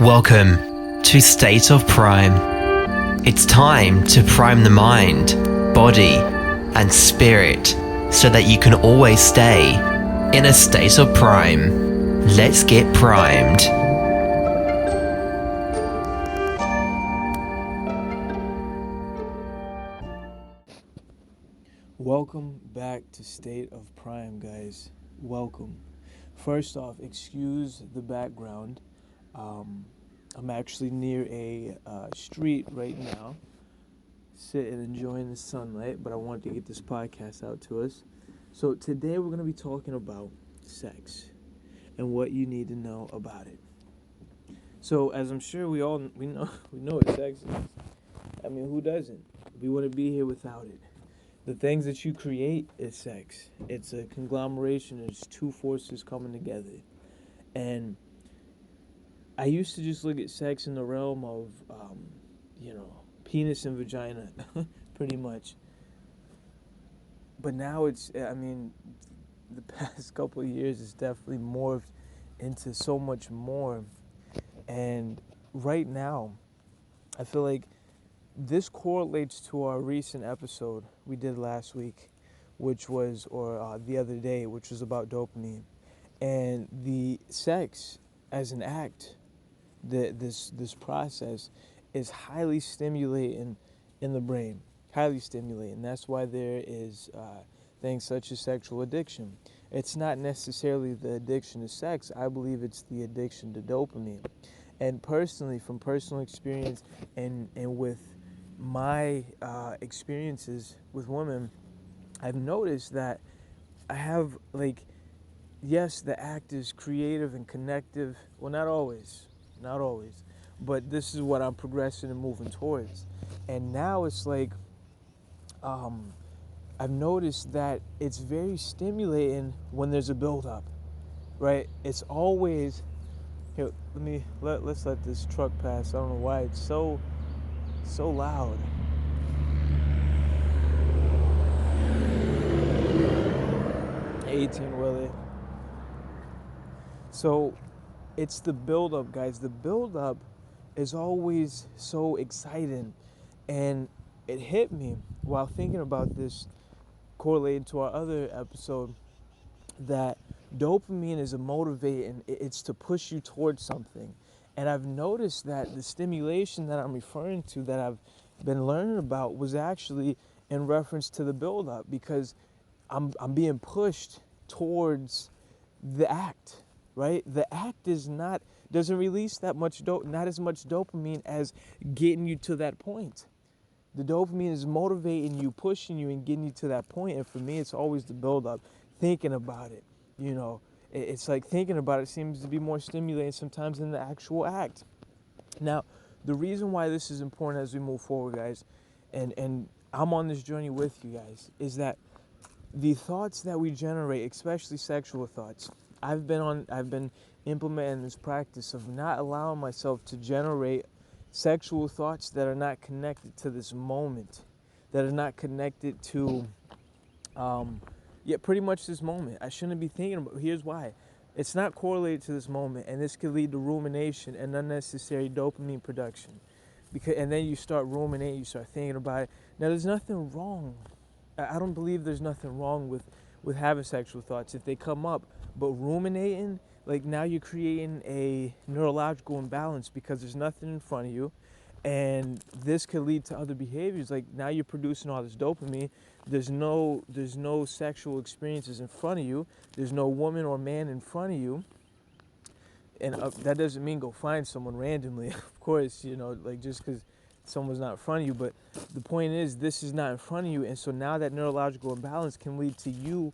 Welcome to State of Prime. It's time to prime the mind, body, and spirit so that you can always stay in a state of prime. Let's get primed. Welcome back to State of Prime, guys. Welcome. First off, excuse the background. I'm actually near a street right now, sitting enjoying the sunlight, but I wanted to get this podcast out to us. So today we're going to be talking about sex and what you need to know about it. So as I'm sure we know what sex is. I mean, who doesn't? We wouldn't be here without it. The things that you create is sex. It's a conglomeration. It's two forces coming together. And I used to just look at sex in the realm of, penis and vagina, pretty much. But now the past couple of years it's definitely morphed into so much more. And right now, I feel like this correlates to our recent episode we did last week, the other day, which was about dopamine. And the sex as an act, this process is highly stimulating in the brain, highly stimulating. That's why there is things such as sexual addiction. It's not necessarily the addiction to sex. I believe it's the addiction to dopamine. And personally, from personal experience and with my experiences with women, I've noticed that I have, yes, the act is creative and connective. Well, not always, but this is what I'm progressing and moving towards. And now it's I've noticed that it's very stimulating when there's a build-up, right? It's always, here, let's let this truck pass. I don't know why it's so loud. Will it? So it's the build-up, guys. The build-up is always so exciting. And it hit me while thinking about this, correlated to our other episode, that dopamine is a motivating. It's to push you towards something. And I've noticed that the stimulation that I'm referring to, that I've been learning about, was actually in reference to the build-up, because I'm being pushed towards the act, right? The act doesn't release not as much dopamine as getting you to that point. The dopamine is motivating you, pushing you, and getting you to that point. And for me, it's always the build-up, thinking about it. It's like thinking about it seems to be more stimulating sometimes than the actual act. Now, the reason why this is important as we move forward, guys, and I'm on this journey with you guys, is that the thoughts that we generate, especially sexual thoughts, I've been implementing this practice of not allowing myself to generate sexual thoughts that are not connected to this moment, that are not connected to, pretty much this moment. I shouldn't be thinking about. Here's why: it's not correlated to this moment, and this could lead to rumination and unnecessary dopamine production. And then you start ruminating, you start thinking about it. Now, there's nothing wrong. I don't believe there's nothing wrong with having sexual thoughts if they come up, but ruminating, now you're creating a neurological imbalance because there's nothing in front of you, and this could lead to other behaviors. Like, now you're producing all this dopamine. There's no sexual experiences in front of you. There's no woman or man in front of you. And that doesn't mean go find someone randomly, of course, just because someone's not in front of you. But the point is, this is not in front of you. And so now that neurological imbalance can lead to you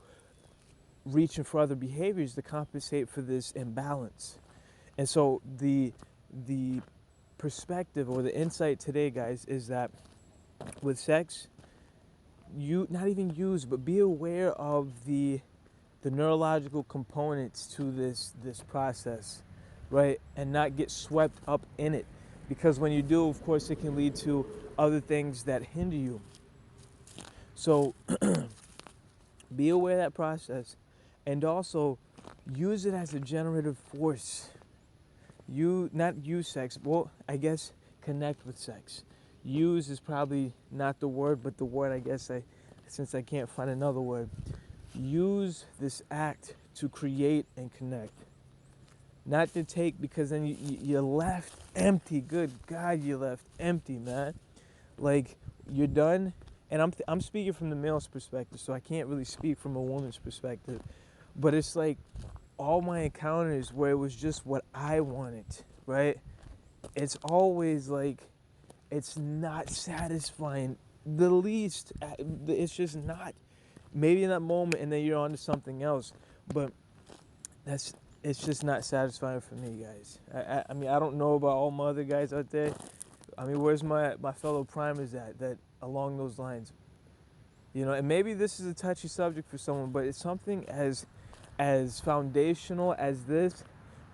reaching for other behaviors to compensate for this imbalance. And so the perspective or the insight today, guys, is that with sex, but be aware of the neurological components to this process, right? And not get swept up in it. Because when you do, of course, it can lead to other things that hinder you. So be aware of that process, and also use it as a generative force not use sex. Well, I guess connect with sex. Use is probably not the word, but the word, I guess, since I can't find another word. Use this act to create and connect. Not to take, because then you're left empty. Good God, you're left empty, man. Like, you're done. And I'm speaking from the male's perspective, so I can't really speak from a woman's perspective. But it's like all my encounters where it was just what I wanted, right? It's always like, it's not satisfying. The least, it's just not. Maybe in that moment, and then you're on to something else. But it's just not satisfying for me, guys. I mean, I don't know about all my other guys out there. I mean, where's my fellow primers at that along those lines? You know, and maybe this is a touchy subject for someone, but it's something as foundational as this,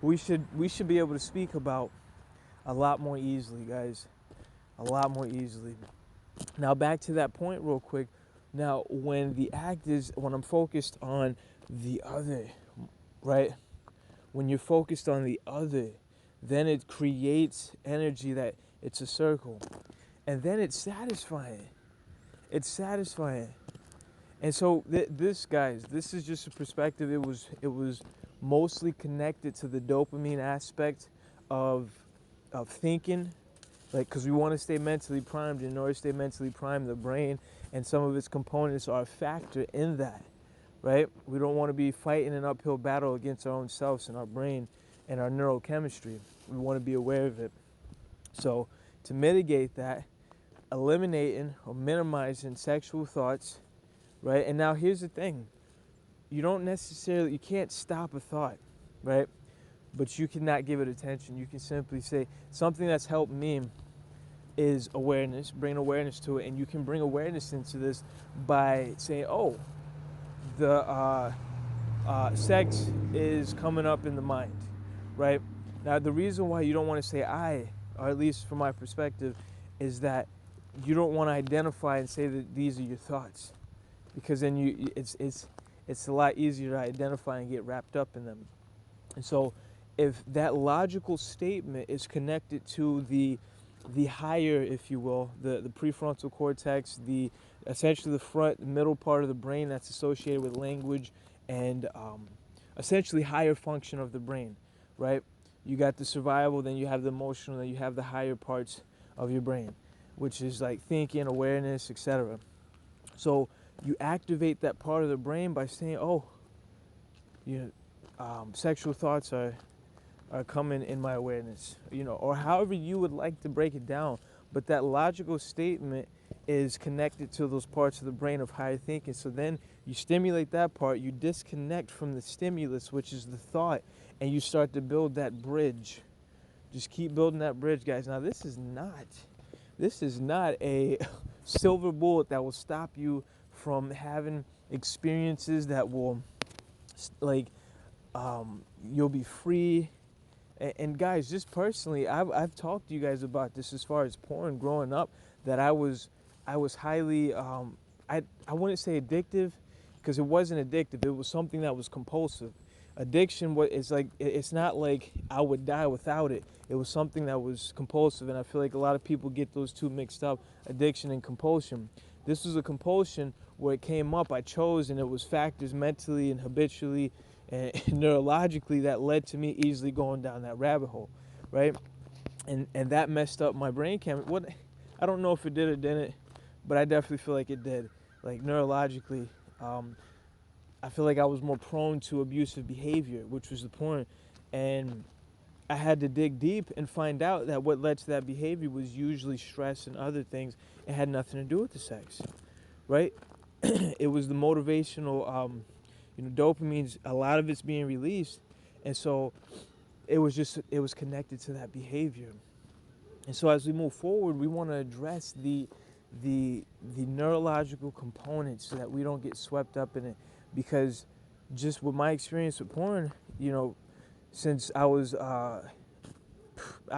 we should be able to speak about a lot more easily, guys. A lot more easily. Now back to that point real quick. Now when I'm focused on the other, right? When you're focused on the other, then it creates energy that it's a circle. And then it's satisfying. It's satisfying. And so this, guys, this is just a perspective. It was mostly connected to the dopamine aspect of thinking, like, because we want to stay mentally primed. In order to stay mentally primed, the brain and some of its components are a factor in that, right? We don't want to be fighting an uphill battle against our own selves and our brain and our neurochemistry. We want to be aware of it. So to mitigate that, eliminating or minimizing sexual thoughts, right? And now here's the thing. You can't stop a thought, right? But you cannot give it attention. You can simply say, something that's helped me is awareness, bring awareness to it. And you can bring awareness into this by saying, oh, the sex is coming up in the mind, right? Now, the reason why you don't want to say I, or at least from my perspective, is that you don't want to identify and say that these are your thoughts, because then it's a lot easier to identify and get wrapped up in them. And so if that logical statement is connected to the higher, if you will, the prefrontal cortex, essentially the middle part of the brain that's associated with language and essentially higher function of the brain, right? You got the survival, then you have the emotional, then you have the higher parts of your brain, which is like thinking, awareness, etc. So you activate that part of the brain by saying, oh, sexual thoughts are coming in my awareness, or however you would like to break it down. But that logical statement is connected to those parts of the brain of higher thinking. So then you stimulate that part, you disconnect from the stimulus, which is the thought, and you start to build that bridge. Just keep building that bridge, guys. Now, this is not a silver bullet that will stop you from having experiences that will, like, you'll be free. And guys, just personally, I've talked to you guys about this as far as porn growing up, that I was highly, I wouldn't say addictive, because it wasn't addictive. It was something that was compulsive. Addiction, it's not like I would die without it. It was something that was compulsive, and I feel like a lot of people get those two mixed up, addiction and compulsion. This was a compulsion where it came up, I chose, and it was factors mentally and habitually and neurologically that led to me easily going down that rabbit hole, right? And that messed up my brain chemistry. I don't know if it did or didn't, but I definitely feel like it did. Like, neurologically, I feel like I was more prone to abusive behavior, which was the point. And I had to dig deep and find out that what led to that behavior was usually stress and other things. It had nothing to do with the sex, right? It was the motivational, dopamine's, a lot of it's being released. And so it was connected to that behavior. And so as we move forward, we want to address the neurological components so that we don't get swept up in it. Because just with my experience with porn, since I was, I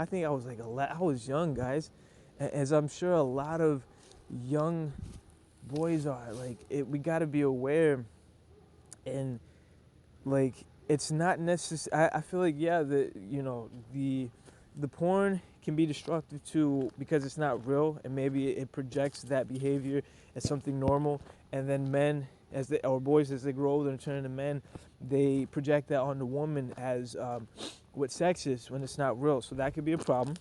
think I was like I was young, guys, as I'm sure a lot of young boys are. Like, we got to be aware, and like, it's not necessary. I feel like, yeah, the porn can be destructive too, because it's not real, and maybe it projects that behavior as something normal, and then men, or boys, as they grow older and turn into men, they project that on the woman as what sex is, when it's not real. So that could be a problem.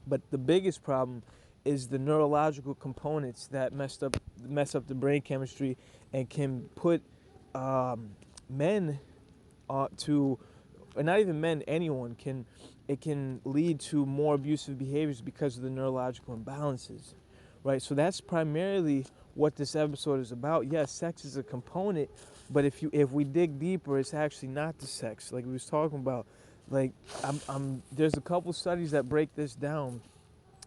But the biggest problem is the neurological components that mess up the brain chemistry, and can put men to, or not even men, anyone can, it can lead to more abusive behaviors because of the neurological imbalances, right? So that's primarily what this episode is about. Yes, sex is a component, but if we dig deeper, it's actually not the sex, like we was talking about. Like, there's a couple studies that break this down,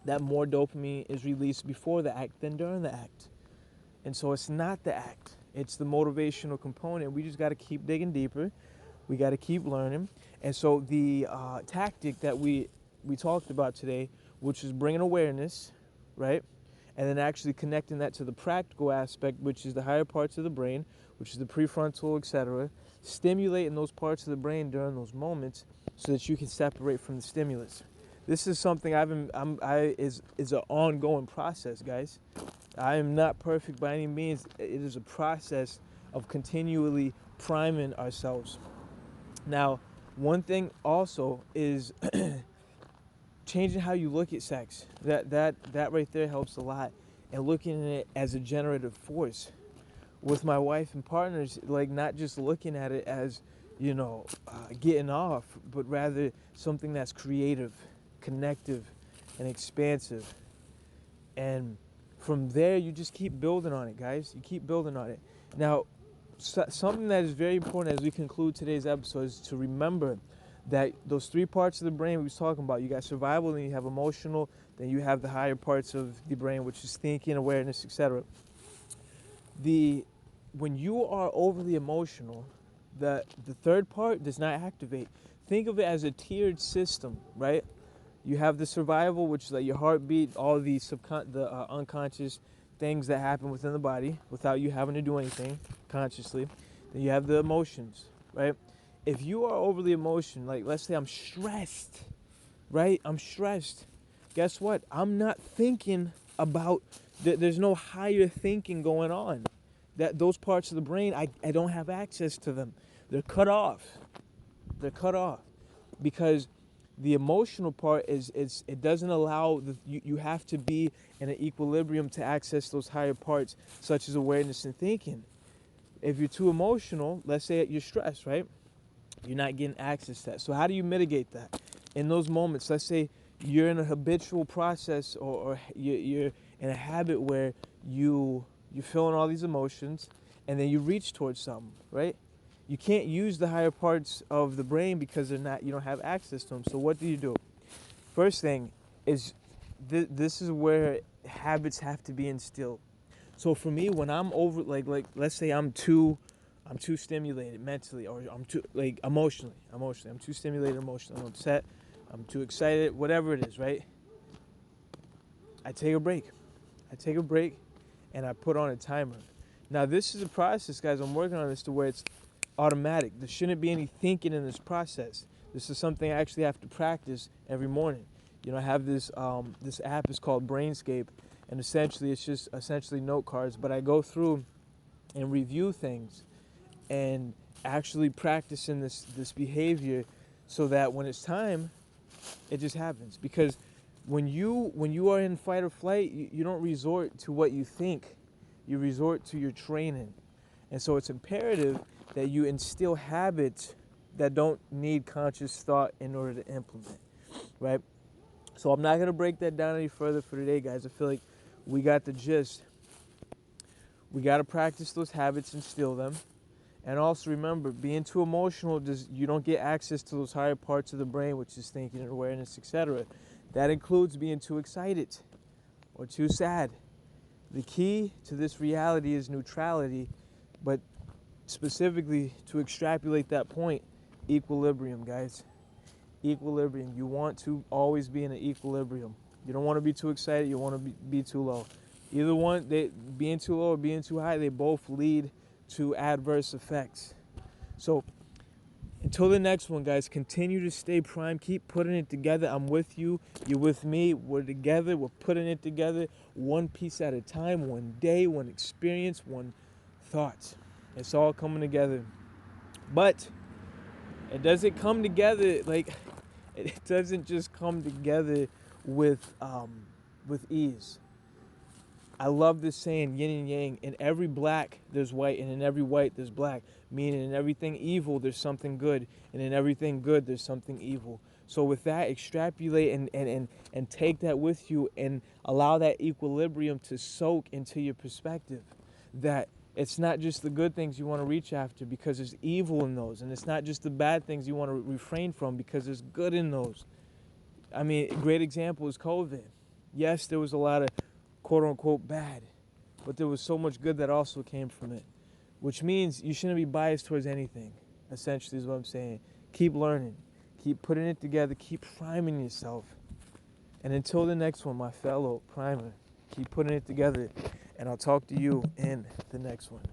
that more dopamine is released before the act than during the act. And so it's not the act, it's the motivational component. We just got to keep digging deeper. We got to keep learning. And so the tactic that we talked about today, which is bringing awareness, right? And then actually connecting that to the practical aspect, which is the higher parts of the brain, which is the prefrontal, etc. Stimulating those parts of the brain during those moments so that you can separate from the stimulus. This is something is an ongoing process, guys. I am not perfect by any means. It is a process of continually priming ourselves. Now, one thing also is changing how you look at sex. That right there helps a lot. And looking at it as a generative force. With my wife and partners, like, not just looking at it as, getting off, but rather something that's creative, connective, and expansive. And from there, you just keep building on it, guys. You keep building on it. Now, something that is very important as we conclude today's episode is to remember that those three parts of the brain we was talking about, you got survival, then you have emotional, then you have the higher parts of the brain, which is thinking, awareness, etc. When you are overly emotional, the third part does not activate. Think of it as a tiered system, right? You have the survival, which is like your heartbeat, all the unconscious things that happen within the body without you having to do anything consciously. Then you have the emotions, right? If you are overly emotional, like, let's say I'm stressed, right? I'm stressed. Guess what? I'm not thinking about, there's no higher thinking going on. Those parts of the brain, I don't have access to them. They're cut off. They're cut off because the emotional part it doesn't allow you have to be in an equilibrium to access those higher parts, such as awareness and thinking. If you're too emotional, let's say you're stressed, right? You're not getting access to that. So how do you mitigate that? In those moments, let's say you're in a habitual process, or you're in a habit where you're feeling all these emotions, and then you reach towards something, right? You can't use the higher parts of the brain because you don't have access to them. So what do? First thing is, this is where habits have to be instilled. So for me, when I'm over, like let's say I'm too stimulated mentally, or I'm too, like, emotionally, I'm too stimulated emotionally, I'm upset, I'm too excited, whatever it is, right? I take a break, and I put on a timer. Now, this is a process, guys. I'm working on this to where it's automatic. There shouldn't be any thinking in this process. This is something I actually have to practice every morning. I have this app is called Brainscape, and essentially it's just note cards, but I go through and review things and actually practicing this behavior, so that when it's time, it just happens. Because when you are in fight or flight, you don't resort to what you think, you resort to your training. And so it's imperative that you instill habits that don't need conscious thought in order to implement, right? So I'm not going to break that down any further for today, guys. I feel like we got the gist. We got to practice those habits, instill them. And also remember, being too emotional, you don't get access to those higher parts of the brain, which is thinking and awareness, etc. That includes being too excited or too sad. The key to this reality is neutrality, but specifically to extrapolate that point, equilibrium, guys. Equilibrium. You want to always be in an equilibrium. You don't want to be too excited. You want to be too low. Either one, being too low or being too high, they both lead to adverse effects. So Until the next one, guys, continue to stay prime. Keep putting it together. I'm with you. You're with me. We're together. We're putting it together one piece at a time, one day, one experience, one thought. It's all coming together. But it doesn't come together like it doesn't just come together with ease. I love this saying, yin and yang. In every black, there's white, and in every white, there's black. Meaning, in everything evil, there's something good, and in everything good, there's something evil. So with that, extrapolate and take that with you and allow that equilibrium to soak into your perspective. That it's not just the good things you want to reach after because there's evil in those. And it's not just the bad things you want to refrain from because there's good in those. I mean, a great example is COVID. Yes, there was a lot of quote-unquote bad, but there was so much good that also came from it, which means you shouldn't be biased towards anything, essentially is what I'm saying. Keep learning, keep putting it together, keep priming yourself, and until the next one, my fellow primer, keep putting it together, and I'll talk to you in the next one.